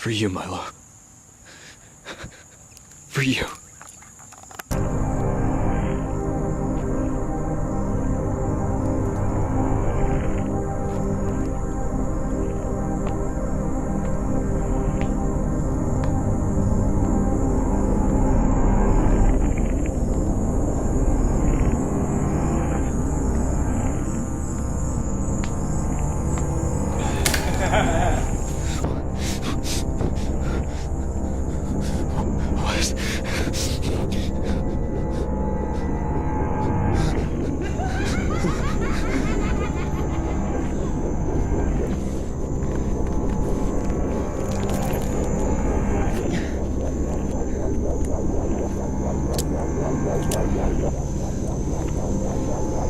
For you, Milo. For you.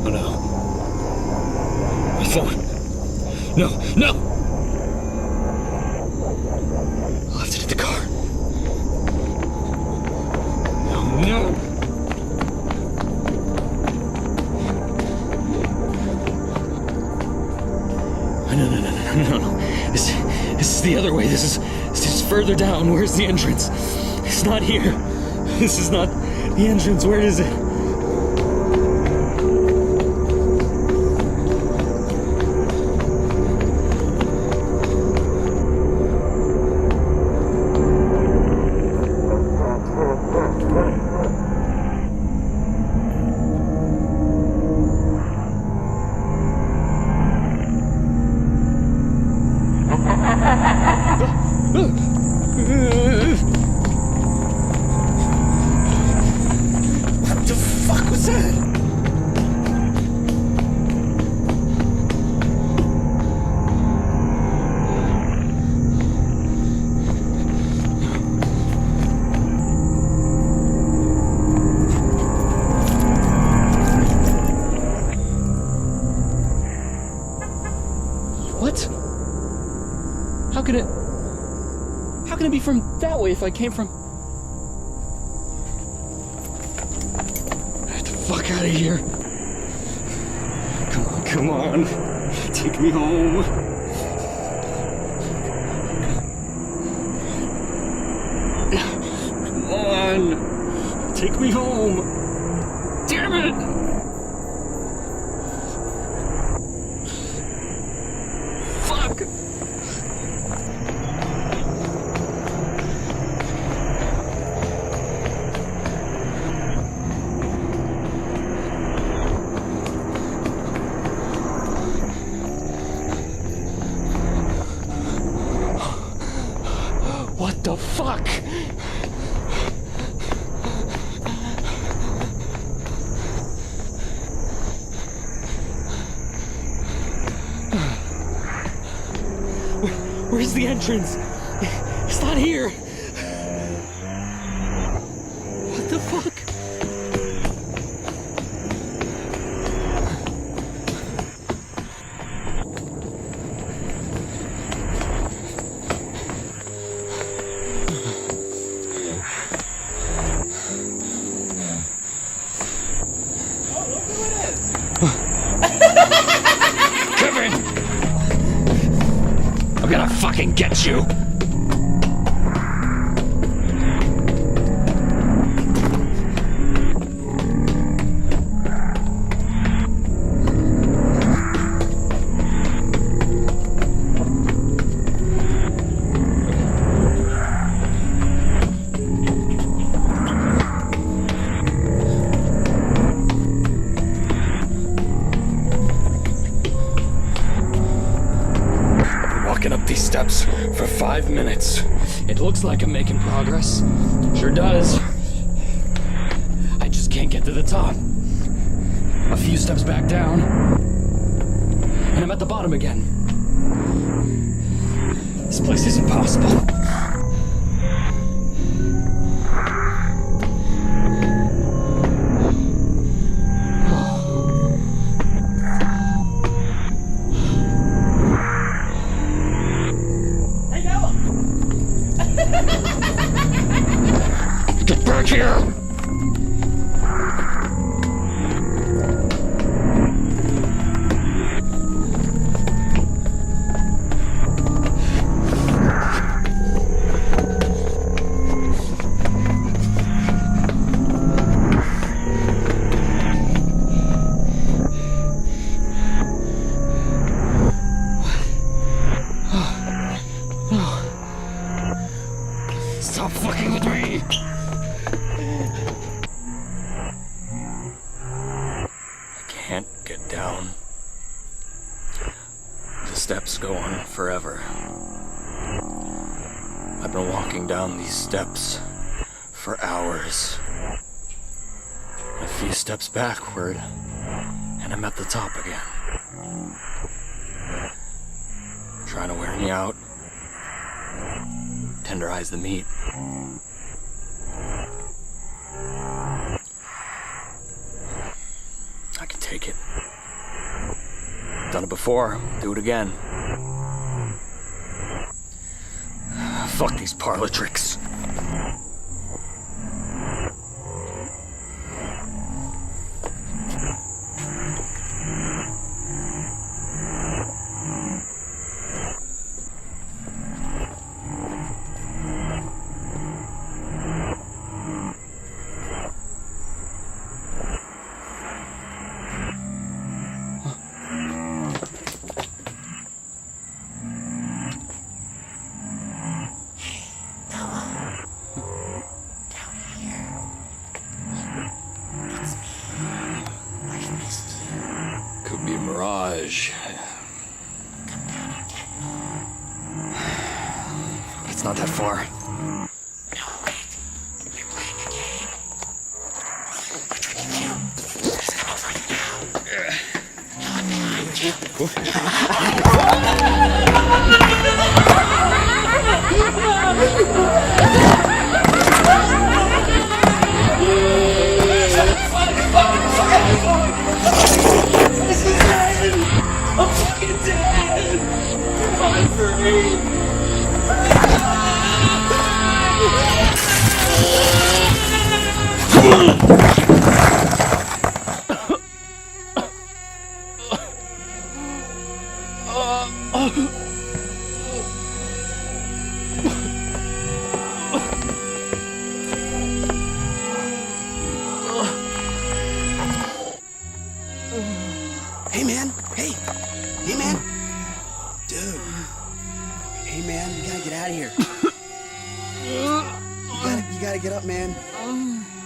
Oh no. My phone. No, no! I left it at the car. No, no! No. This is the other way. This is further down. Where's the entrance? It's not here. This is not the entrance. Where is it? What the fuck was that? What? How can it be from that way if I came from... Get the fuck out of here. Come on. Take me home. Come on. Take me home. Damn it! Fuck! What the fuck? Where's the entrance? It's not here. What the fuck? Kevin! I'm gonna fucking get you! Walking up these steps for 5 minutes. It looks like I'm making progress. Sure does. I just can't get to the top. A few steps back down, and I'm at the bottom again. This place is impossible. Get back here! down. The steps go on forever. I've been walking down these steps for hours. A few steps backward, and I'm at the top again. Trying to wear me out. Tenderize the meat. I can take it. Done it before. Do it again. Fuck these parlor tricks. Could be a mirage. It's not that far. No, wait. You're playing a game. Just come over I'm fucking dead! Come for me! Hey man, hey man, dude, hey man, you gotta get out of here. You gotta get up, man.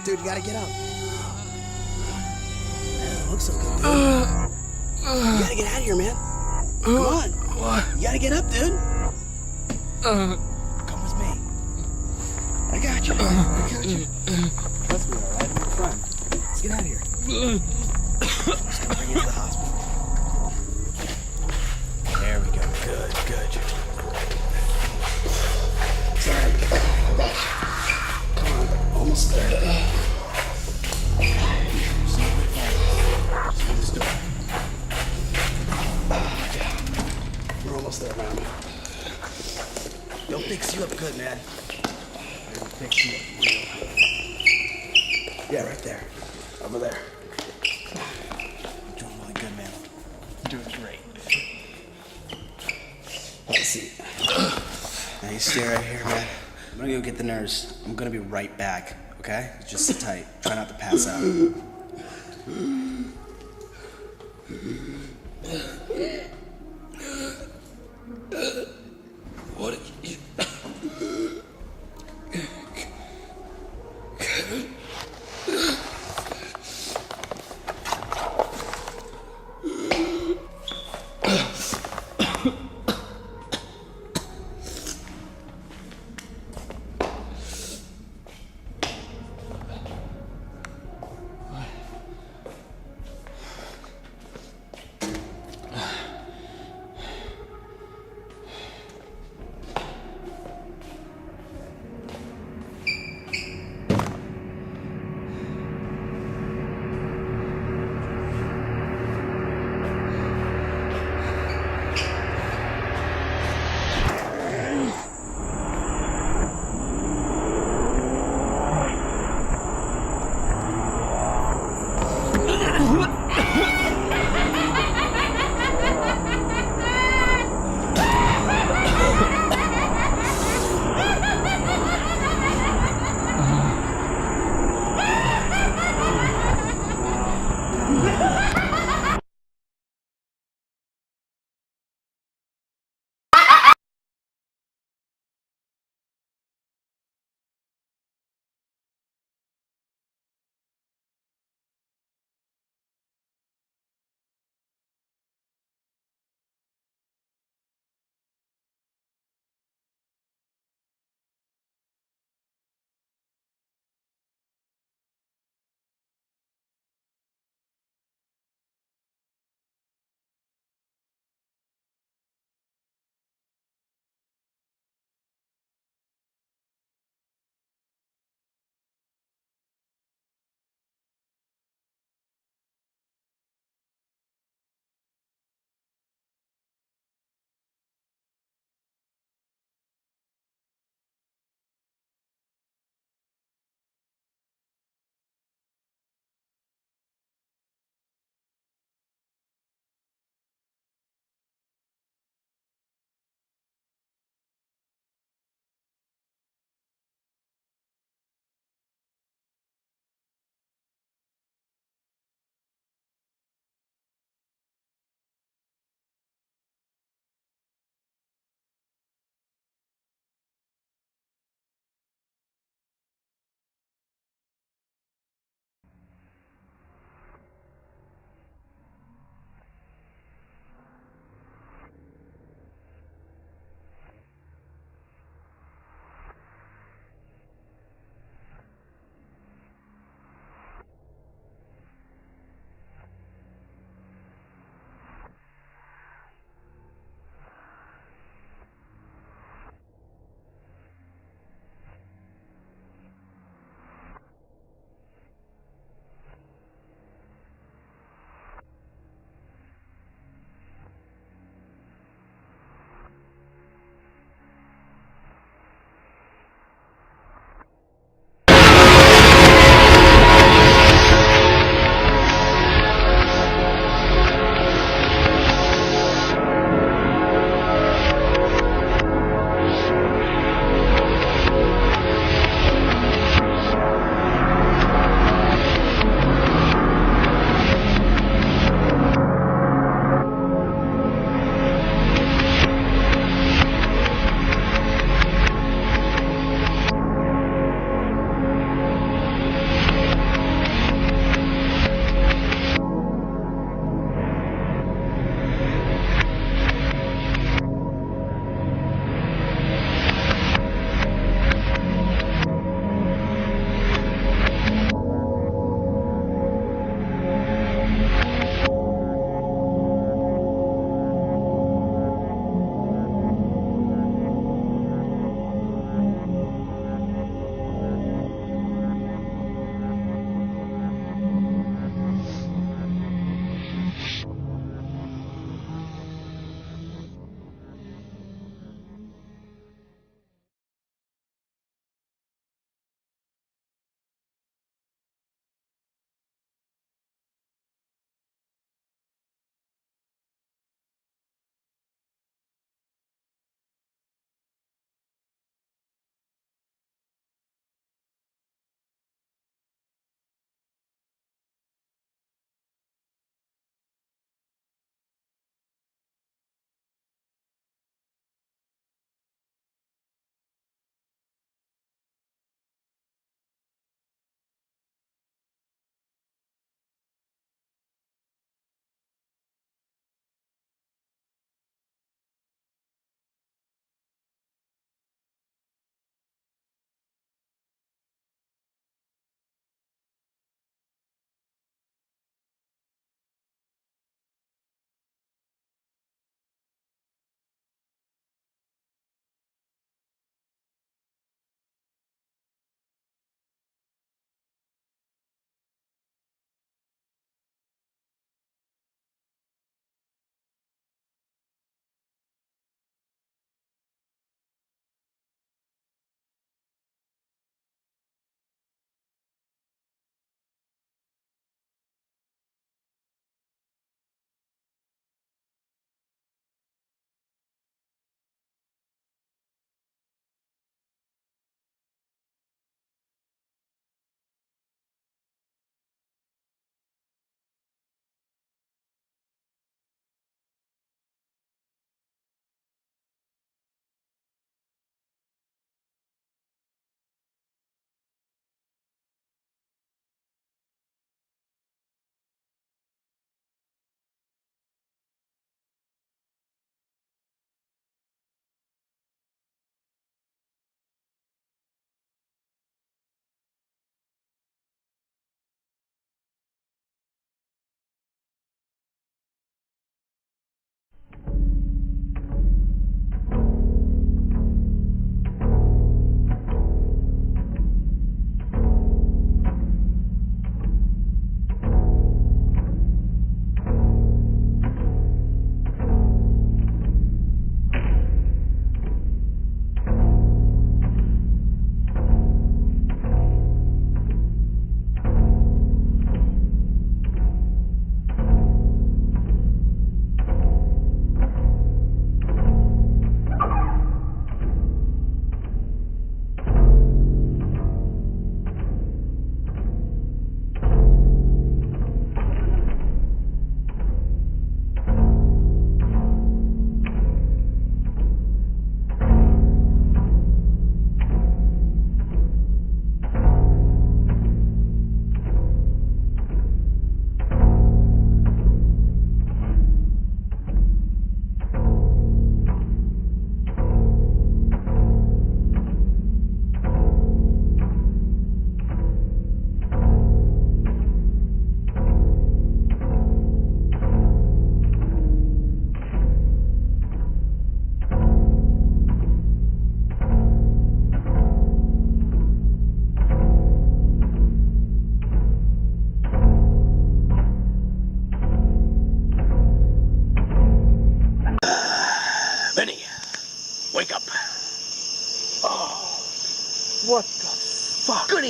Dude, you gotta get up. Man, it looks so good, dude. You gotta get out of here, man. Come on. What? You gotta get up, dude. Come with me. I got you. I got you. Let's be alright. We're fine. Let's get out of here. Just gonna bring you to the hospital. There we go. Good, good. Sorry. Come on. Almost there. Just open this door. We're almost there, man. They'll fix you up good, man. They'll fix you up. Yeah, right there. Over there. You're doing really good, man. You're doing great. Let's see. Now you stay right here, man. I'm gonna go get the nurse. I'm gonna be right back, okay? Just sit tight. Try not to pass out. What?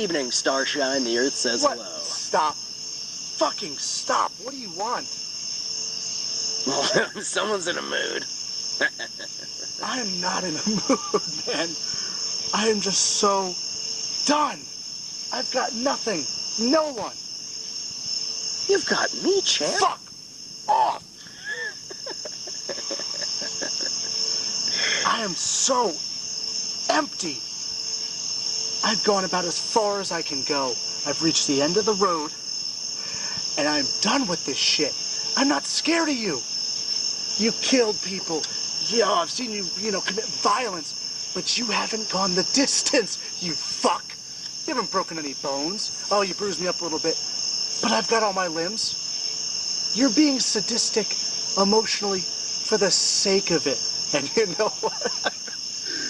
evening, Starshine. The Earth says What? hello. Stop. Fucking stop. What do you want? Well, someone's in a mood. I am not in a mood, man. I am just so done. I've got nothing. No one. You've got me, champ. Fuck off. I am so empty. I've gone about as far as I can go. I've reached the end of the road, and I'm done with this shit. I'm not scared of you. You killed people. Yeah, I've seen you, commit violence, but you haven't gone the distance, you fuck. You haven't broken any bones. Oh, you bruised me up a little bit, but I've got all my limbs. You're being sadistic emotionally for the sake of it. And you know what?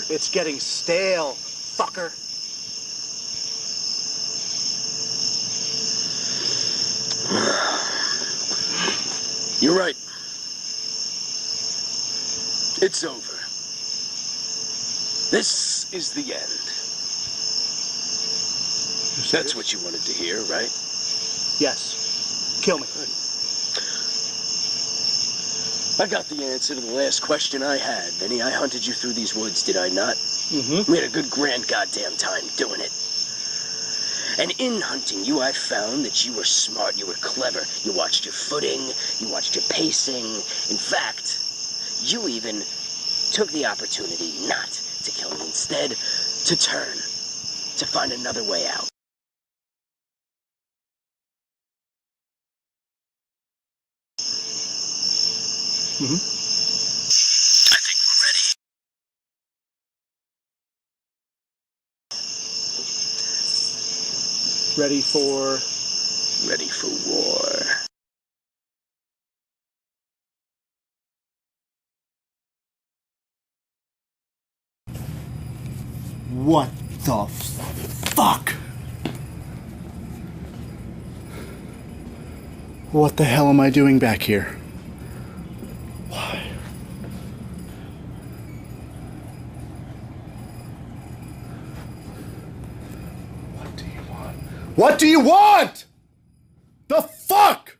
It's getting stale, fucker. You're right. It's over. This is the end. That's what you wanted to hear, right? Yes. Kill me. I got the answer to the last question I had, Vinny. I hunted you through these woods, did I not? Mm-hmm. We had a good grand goddamn time doing it. And in hunting you, I found that you were smart, you were clever. You watched your footing, you watched your pacing. In fact, you even took the opportunity not to kill me, instead to turn, to find another way out. Mm-hmm. I think we're ready. Ready for... Ready for war. What the fuck? What the hell am I doing back here? Why? What do you want? What do you want? The fuck?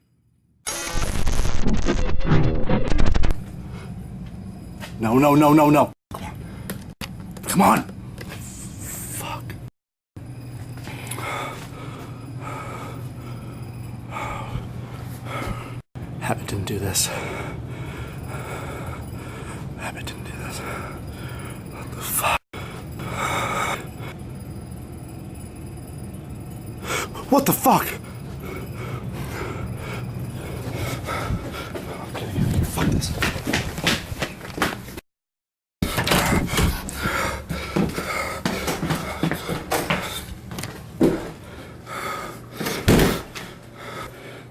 No, no, no, no, no. Come on. Come on. Fuck. Habit didn't do this. Habit didn't do this. What the fuck? What the fuck? I'm kidding you. Fuck this.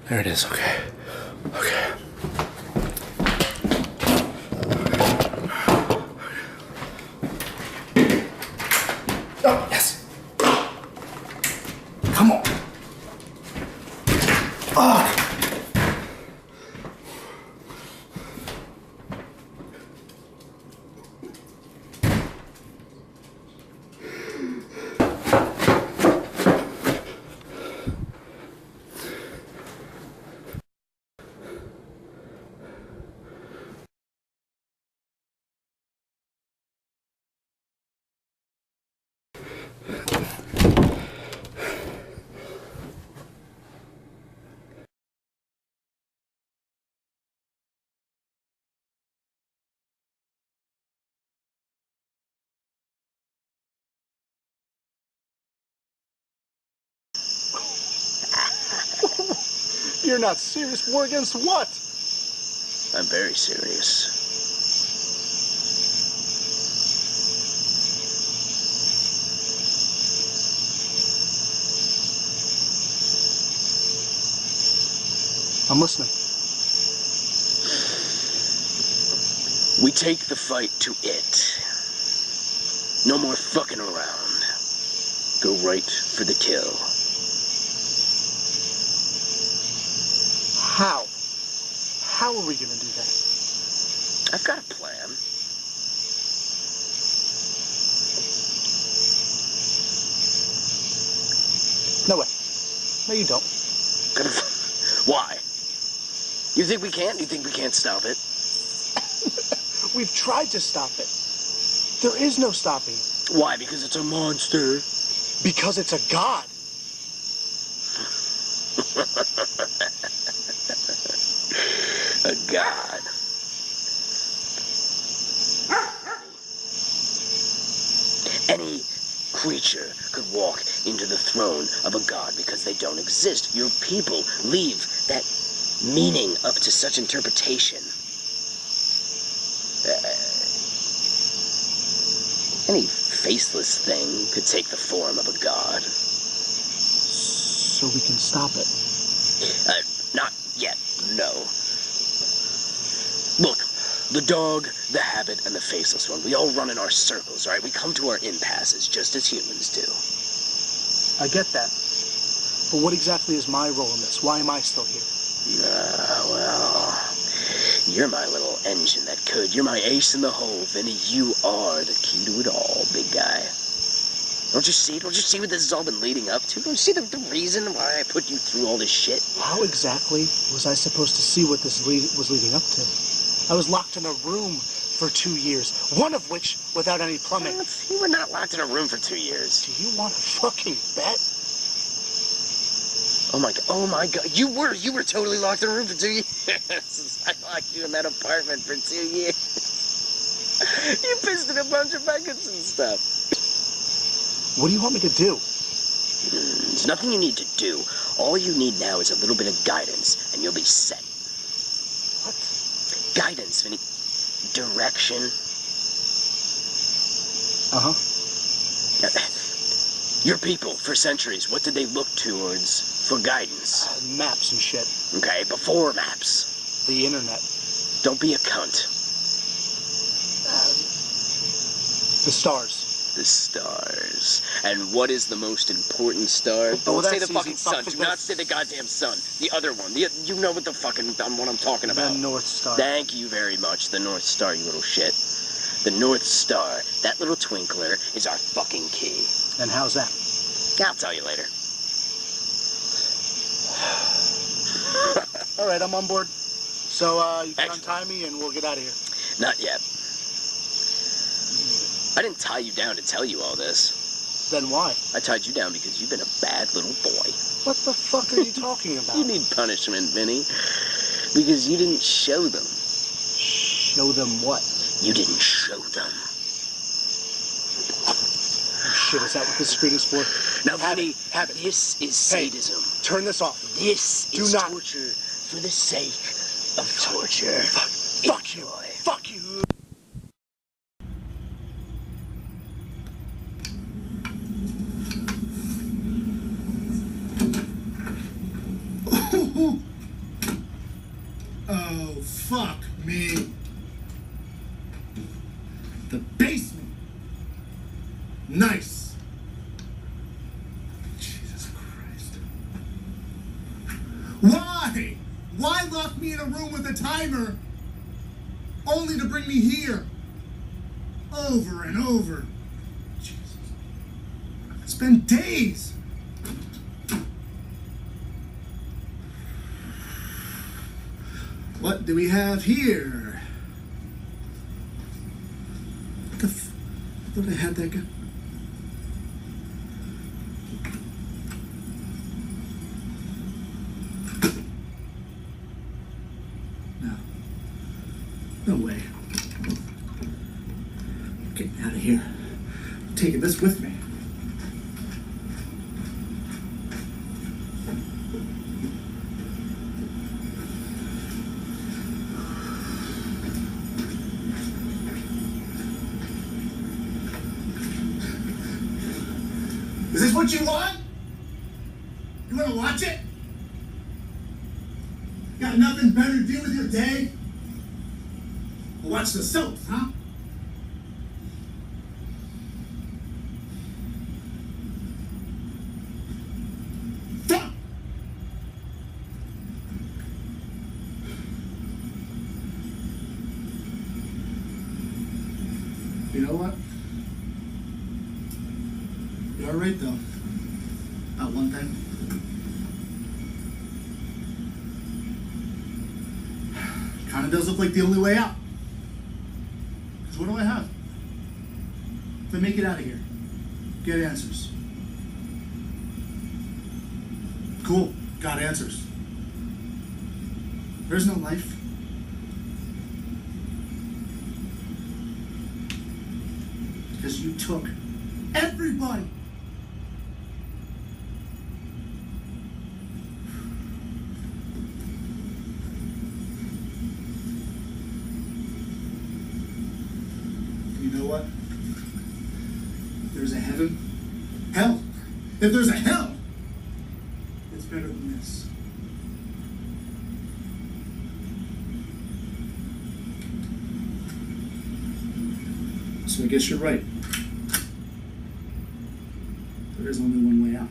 There it is, okay. Okay. Oh, yes. Come on. Ah. You're not serious. War against what? I'm very serious. I'm listening. We take the fight to it. No more fucking around. Go right for the kill. How? How are we gonna do that? I've got a plan. No way. No, you don't. Why? You think we can't? You think we can't stop it? We've tried to stop it. There is no stopping it. Why? Because it's a monster. Because it's a god. A god. Any creature could walk into the throne of a god because they don't exist. Your people leave that meaning up to such interpretation. Any faceless thing could take the form of a god. So we can stop it. Not yet, no. Look, the dog, the habit, and the faceless one, we all run in our circles, right? We come to our impasses just as humans do. I get that. But what exactly is my role in this? Why am I still here? Well, you're my little engine that could. You're my ace in the hole, Vinny. You are the key to it all, big guy. Don't you see? Don't you see what this has all been leading up to? Don't you see the reason why I put you through all this shit? How exactly was I supposed to see what this was leading up to? I was locked in a room for 2 years, one of which without any plumbing. You were not locked in a room for 2 years. Do you want to fucking bet? Oh my god, you were totally locked in a room for 2 years. I locked you in that apartment for 2 years. You pissed in a bunch of buckets and stuff. What do you want me to do? There's nothing you need to do. All you need now is a little bit of guidance, and you'll be set. What? Guidance, Vinny. Direction. Uh-huh. Your people, for centuries, what did they look towards for guidance? Maps and shit. Okay, before maps. The internet. Don't be a cunt. The stars. The stars. And what is the most important star? Oh, Don't say that's the fucking easy. sun. Do not say the goddamn sun. The other one. You know what the fucking what I'm talking about. The North Star. Thank you very much. The North Star, you little shit. The North Star. That little twinkler is our fucking key. And how's that? I'll tell you later. All right, I'm on board. So, you can Excellent. untie me and we'll get out of here. Not yet. I didn't tie you down to tell you all this. Then why? I tied you down because you've been a bad little boy. What the fuck are you talking about? You need punishment, Vinny. Because you didn't show them. Show them what? You didn't show them. Oh, shit, is that what this screen is for? Now, Have Vinny, it, have it. this is Hey. sadism. Turn this off. This Do is not. torture for the sake of torture. Fuck you. Enjoy. Fuck you. Oh, fuck me. The basement. Nice. Jesus Christ. Why? Why lock me in a room with a timer only to bring me here? Over and over. Jesus. It's been days. What do we have here? What the f... I thought I had that guy. No. No way. I'm getting out of here. I'm taking this with me. Is this what you want? You want to watch it? Got nothing better to do with your day? Well, watch the soaps, huh? Fuck! You know what? You're all right, though. One thing. Kinda does look like the only way out. Because what do I have? If I make it out of here, get answers. Cool, got answers. There's no life. Because you took everybody. You know what? If there's a heaven, hell. If there's a hell, it's better than this. So I guess you're right. There is only one way out.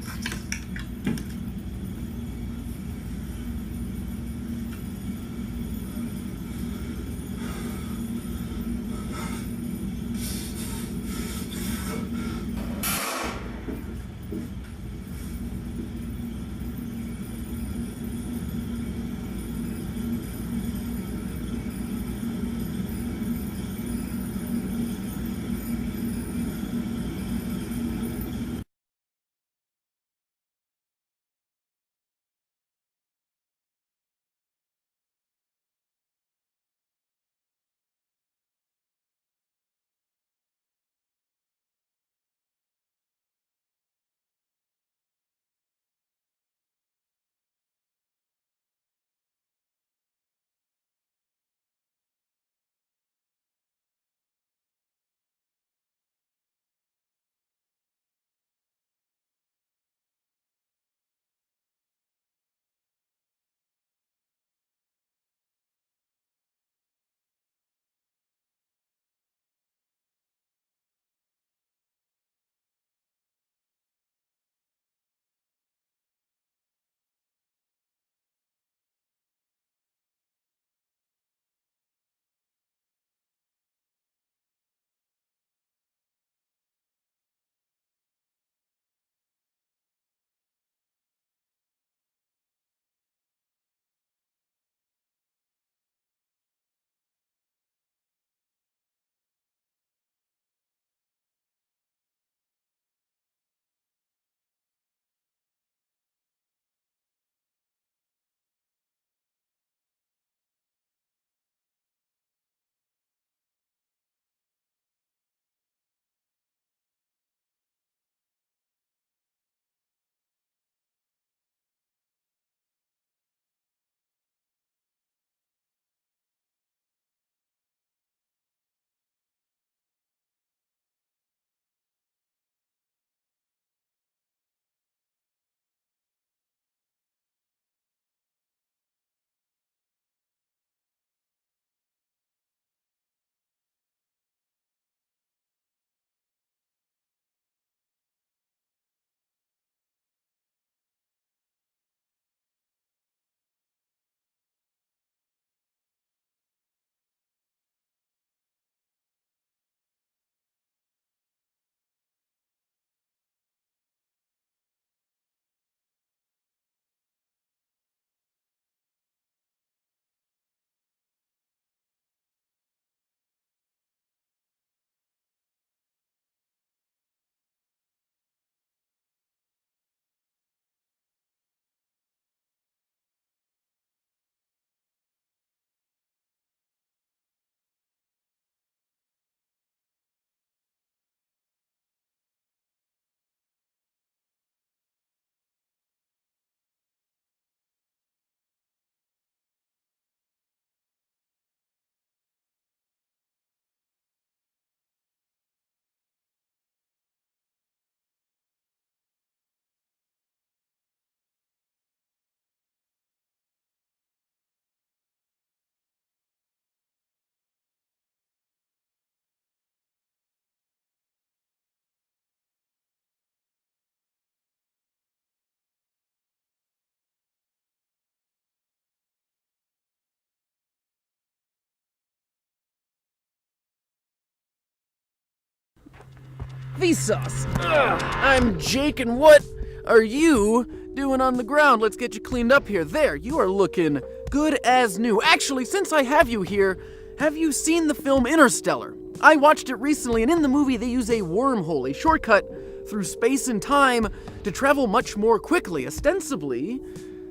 Vsauce. Ugh, I'm Jake, and what are you doing on the ground? Let's get you cleaned up here. There, you are looking good as new. Actually, since I have you here, have you seen the film Interstellar? I watched it recently, and in the movie they use a wormhole, a shortcut through space and time to travel much more quickly, ostensibly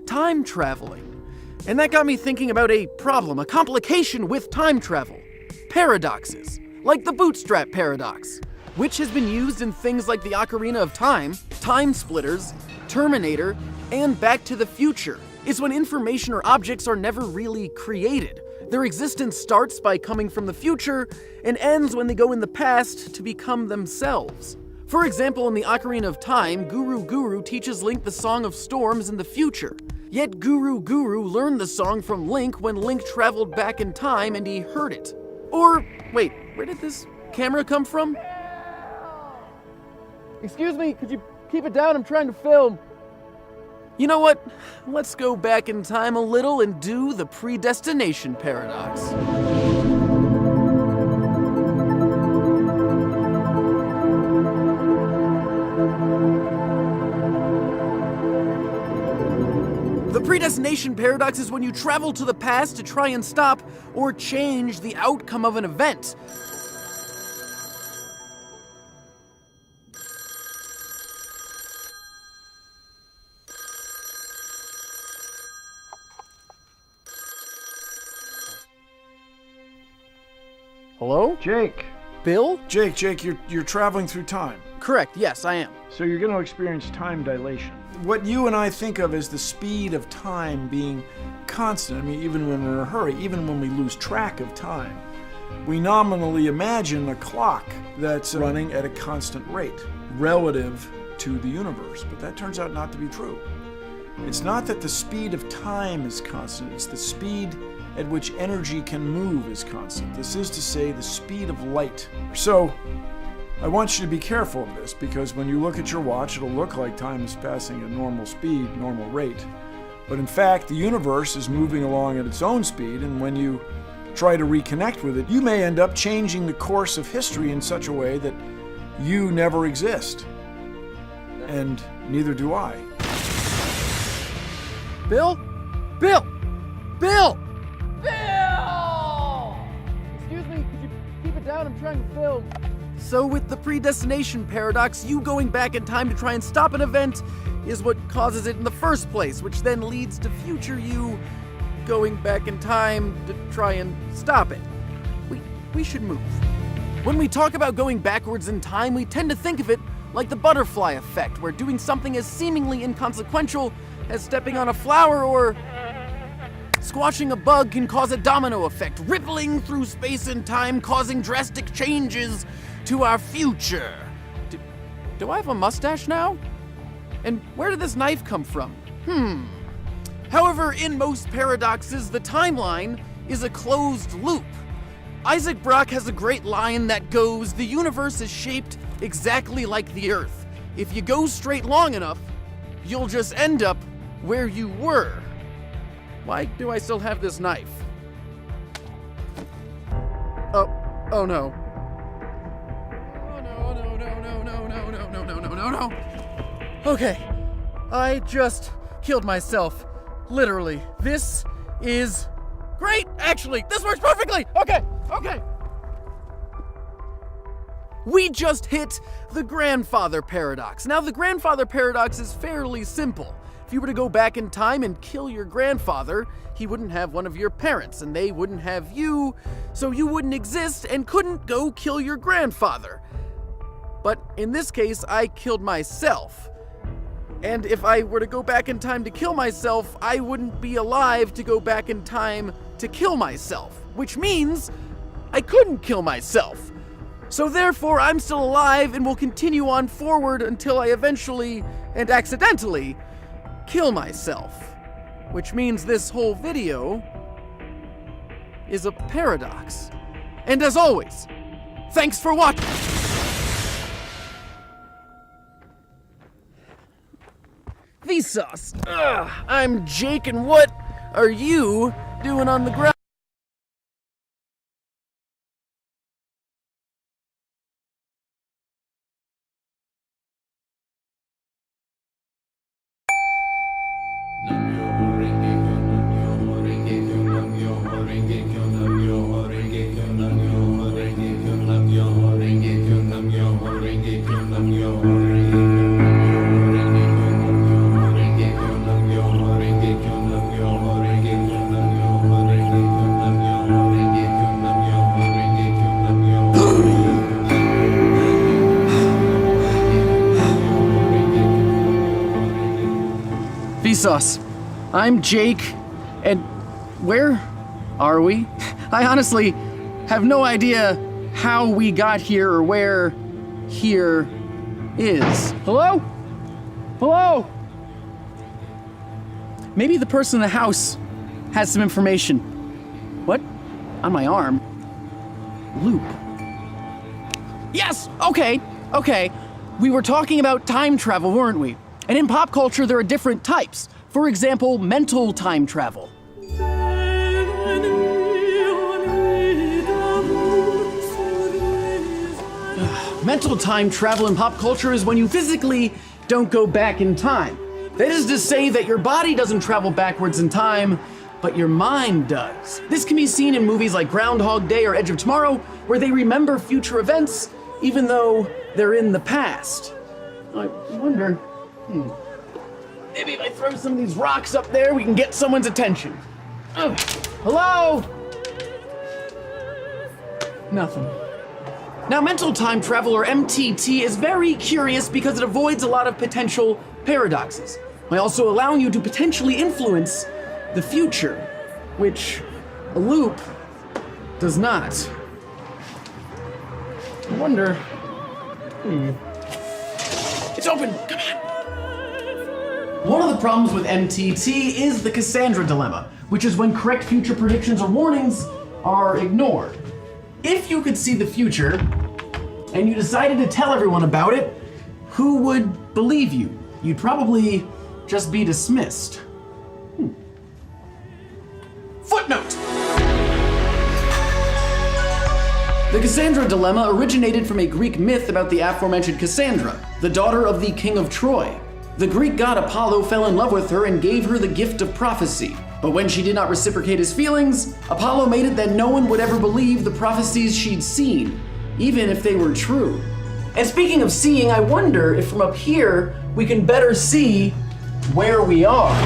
time traveling. And that got me thinking about a problem, a complication with time travel. Paradoxes, like the bootstrap paradox, which has been used in things like the Ocarina of Time, Time Splitters, Terminator, and Back to the Future. It's when information or objects are never really created. Their existence starts by coming from the future and ends when they go in the past to become themselves. For example, in the Ocarina of Time, Guru Guru teaches Link the Song of Storms in the future. Yet Guru Guru learned the song from Link when Link traveled back in time and he heard it. Or, wait, where did this camera come from? Excuse me, could you keep it down? I'm trying to film. You know what? Let's go back in time a little and do the predestination paradox. The predestination paradox is when you travel to the past to try and stop or change the outcome of an event. Hello? Jake. Bill? Jake, you're traveling through time. Correct, yes, I am. So you're going to experience time dilation. What you and I think of as the speed of time being constant, I mean, even when we're in a hurry, even when we lose track of time, we nominally imagine a clock that's running at a constant rate relative to the universe, but that turns out not to be true. It's not that the speed of time is constant, it's the speed at which energy can move is constant. This is to say, the speed of light. So, I want you to be careful of this, because when you look at your watch, it'll look like time is passing at normal speed, normal rate. But in fact, the universe is moving along at its own speed, and when you try to reconnect with it, you may end up changing the course of history in such a way that you never exist. And neither do I. Bill? Bill! Bill! Bill! Excuse me, could you keep it down? I'm trying to film. So with the predestination paradox, you going back in time to try and stop an event is what causes it in the first place, which then leads to future you going back in time to try and stop it. We should move. When we talk about going backwards in time, we tend to think of it like the butterfly effect, where doing something as seemingly inconsequential as stepping on a flower or squashing a bug can cause a domino effect, rippling through space and time, causing drastic changes to our future. Do I have a mustache now? And where did this knife come from? However, in most paradoxes, the timeline is a closed loop. Isaac Brock has a great line that goes, "The universe is shaped exactly like the Earth. If you go straight long enough, you'll just end up where you were." Why do I still have this knife? Oh no. No. Okay, I just killed myself. Literally. This is great, actually. This works perfectly. Okay. We just hit the grandfather paradox. Now, the grandfather paradox is fairly simple. If you were to go back in time and kill your grandfather, he wouldn't have one of your parents, and they wouldn't have you, so you wouldn't exist and couldn't go kill your grandfather. But in this case, I killed myself. And if I were to go back in time to kill myself, I wouldn't be alive to go back in time to kill myself, which means I couldn't kill myself. So therefore, I'm still alive and will continue on forward until I eventually, and accidentally, kill myself. Which means this whole video is a paradox. And as always, thanks for watching! Vsauce. I'm Jake, and what are you doing on the ground? Nam-myoho-renge-kyo, Nam-myoho-renge-kyo. sauce. I'm Jake, and where are we? I honestly have no idea how we got here or where here is. Hello? Hello? Maybe the person in the house has some information. What? On my arm? Loop. Yes! Okay. We were talking about time travel, weren't we? And in pop culture, there are different types. For example, mental time travel. Mental time travel in pop culture is when you physically don't go back in time. That is to say that your body doesn't travel backwards in time, but your mind does. This can be seen in movies like Groundhog Day or Edge of Tomorrow, where they remember future events even though they're in the past. I wonder, maybe if I throw some of these rocks up there, we can get someone's attention. Hello? Nothing. Now, mental time travel, or MTT, is very curious because it avoids a lot of potential paradoxes, by also allowing you to potentially influence the future, which a loop does not. I wonder. It's open! Come on! One of the problems with MTT is the Cassandra dilemma, which is when correct future predictions or warnings are ignored. If you could see the future, and you decided to tell everyone about it, who would believe you? You'd probably just be dismissed. Footnote! The Cassandra dilemma originated from a Greek myth about the aforementioned Cassandra, the daughter of the king of Troy. The Greek god Apollo fell in love with her and gave her the gift of prophecy. But when she did not reciprocate his feelings, Apollo made it that no one would ever believe the prophecies she'd seen, even if they were true. And speaking of seeing, I wonder if from up here we can better see where we are.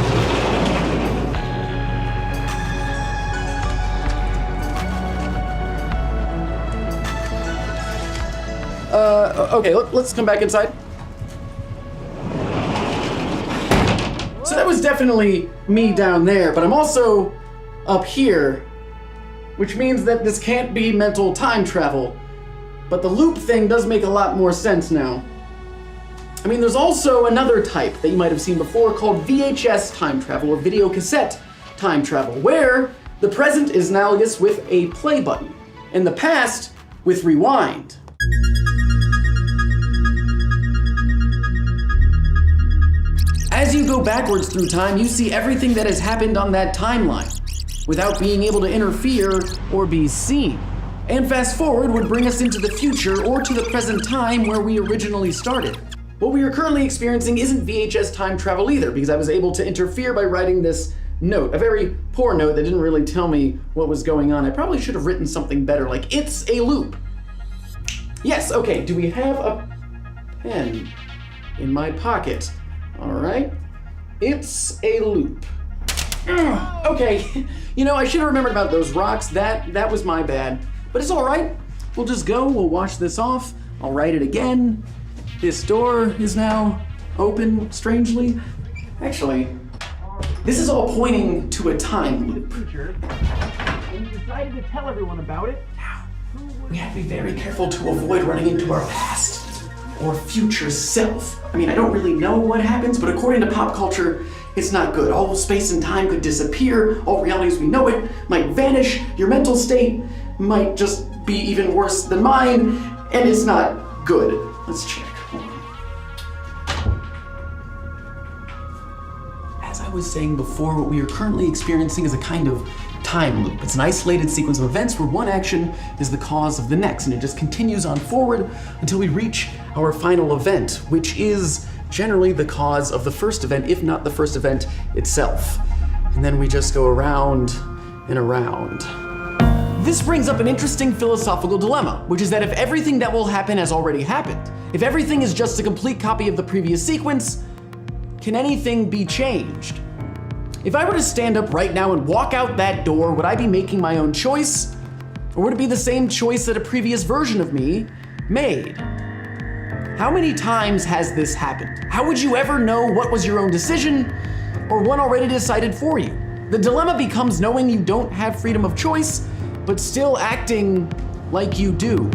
Okay, let's come back inside. So that was definitely me down there, but I'm also up here, which means that this can't be mental time travel. But the loop thing does make a lot more sense now. I mean, there's also another type that you might have seen before called VHS time travel, or video cassette time travel, where the present is analogous with a play button, and the past with rewind. As you go backwards through time, you see everything that has happened on that timeline, without being able to interfere or be seen. And fast forward would bring us into the future or to the present time where we originally started. What we are currently experiencing isn't VHS time travel either, because I was able to interfere by writing this note, a very poor note that didn't really tell me what was going on. I probably should have written something better, like, it's a loop. Yes, okay, do we have a pen in my pocket? All right, it's a loop. Okay, you know, I should have remembered about those rocks. That was my bad. But it's all right. We'll just go, we'll wash this off. I'll write it again. This door is now open, strangely. Actually, this is all pointing to a time loop. And you decided to tell everyone about it. Now, we have to be very careful to avoid running into our past or future self. I mean, I don't really know what happens, but according to pop culture, it's not good. All space and time could disappear. All reality as we know it might vanish. Your mental state might just be even worse than mine, and it's not good. Let's check. Hold on. As I was saying before, what we are currently experiencing is a kind of time loop. It's an isolated sequence of events where one action is the cause of the next, and it just continues on forward until we reach our final event, which is generally the cause of the first event, if not the first event itself. And then we just go around and around. This brings up an interesting philosophical dilemma, which is that if everything that will happen has already happened, if everything is just a complete copy of the previous sequence, can anything be changed? If I were to stand up right now and walk out that door, would I be making my own choice? Or would it be the same choice that a previous version of me made? How many times has this happened? How would you ever know what was your own decision or one already decided for you. The dilemma becomes knowing you don't have freedom of choice, but still acting like you do.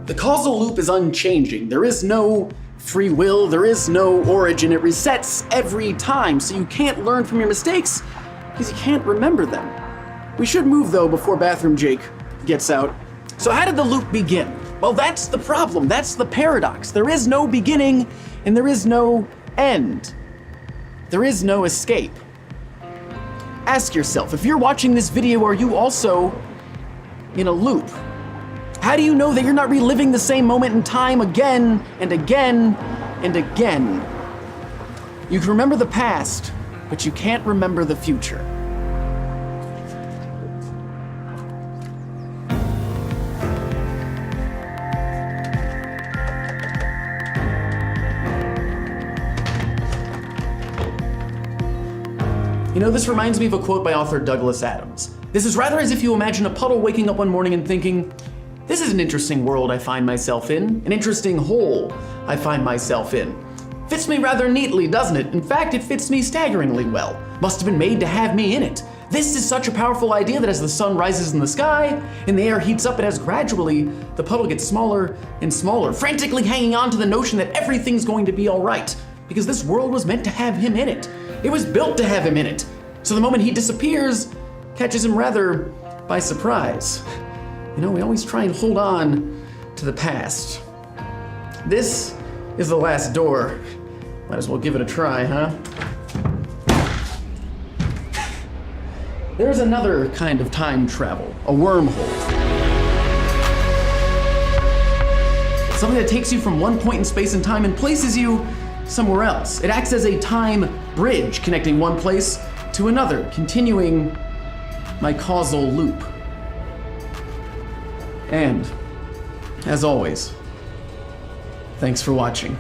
The causal loop is unchanging. There is no free will, there is no origin. It resets every time, so you can't learn from your mistakes because you can't remember them. We should move though before Bathroom Jake gets out. So how did the loop begin? Well, that's the problem. That's the paradox. There is no beginning and there is no end. There is no escape. Ask yourself, if you're watching this video, are you also in a loop? How do you know that you're not reliving the same moment in time again and again and again? You can remember the past, but you can't remember the future. You know, this reminds me of a quote by author Douglas Adams. This is rather as if you imagine a puddle waking up one morning and thinking, this is an interesting world I find myself in, an interesting hole I find myself in. Fits me rather neatly, doesn't it? In fact, it fits me staggeringly well. Must have been made to have me in it. This is such a powerful idea that as the sun rises in the sky and the air heats up, and as gradually the puddle gets smaller and smaller, frantically hanging on to the notion that everything's going to be all right, because this world was meant to have him in it. It was built to have him in it. So the moment he disappears, catches him rather by surprise. You know, we always try and hold on to the past. This is the last door. Might as well give it a try, huh? There's another kind of time travel, a wormhole. Something that takes you from one point in space and time and places you somewhere else. It acts as a time bridge, connecting one place to another, continuing my causal loop. And, as always, thanks for watching.